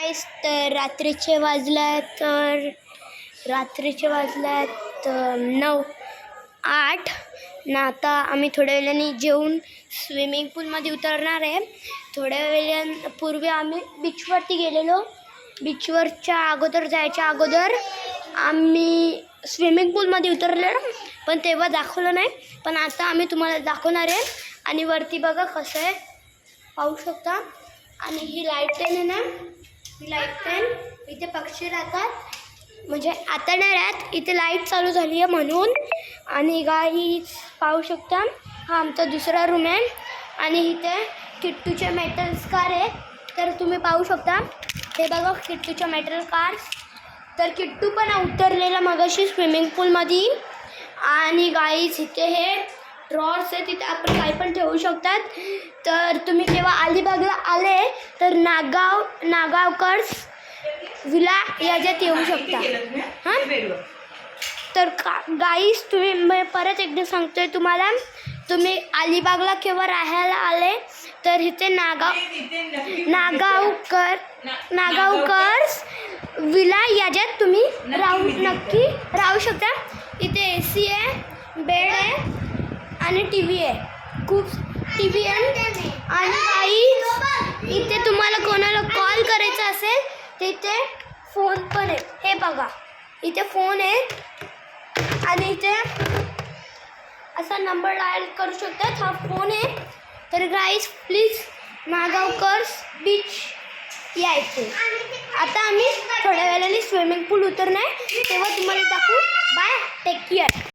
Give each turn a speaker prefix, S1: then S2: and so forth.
S1: गाईस, तर रात्रीचे वाजल्यात 9:08 ना. आता आम्ही थोड्या वेळाने जेवून स्विमिंग पूलमध्ये उतरणार आहे. थोड्या वेळापूर्वी आम्ही बीचवरती गेलेलो. बीचवरच्या अगोदर जायच्या अगोदर आम्ही स्विमिंग पूलमध्ये उतरलेलो, पण तेव्हा दाखवलं नाही. पण आता आम्ही तुम्हाला दाखवणार आहे. आणि वरती बघा कसं आहे, पाहू शकता. आणि ही लाईट आहे ना, ही लाईट पेन इथे पक्षी राहतात, म्हणजे आता नाही राहत, इथे लाईट चालू झाली आहे म्हणून. आणि गाईज पाहू शकता, हा आमचा दुसरा रूम आहे. आणि इथे किट्टूचे मेटल कार आहे, तर तुम्ही पाहू शकता. हे बघा किट्टूच्या मेटल कार्स. तर किट्टू पण उतरलेला मगाशी स्विमिंग पूलमध्ये. आणि गाईज इथे हे ड्रॉर्स आहे, तिथे आपण काही पण ठेवू शकतात. तर तुम्ही जेव्हा अलिबागला आले तर नागावकर्स विला याच्यात येऊ शकता. हां, तर गाईज तुम्ही परत एकदा सांगतोय तुम्हाला, तुम्ही अलिबागला केव्हा राहायला आले तर इथे नागावकर्स विला याच्यात तुम्ही नक्की राहू शकता. इथे AC आहे, बेड आहे आणि TV आहे, खूप TV आहे. आणि गाईज इथे तुम्हाला कोणाला कॉल करायचा असेल तिथे फोन पण आहे. हे बघा इथे फोन आहे आणि इथे असा नंबर डायल करू शकतात. हा फोन आहे. तर गाईज प्लीज नागावकर्स बीच यायचे. आता आम्ही थोड्या वेळाने स्विमिंग पूल उतरणार, तेव्हा तुम्हाला दाखवू. Bye, take care.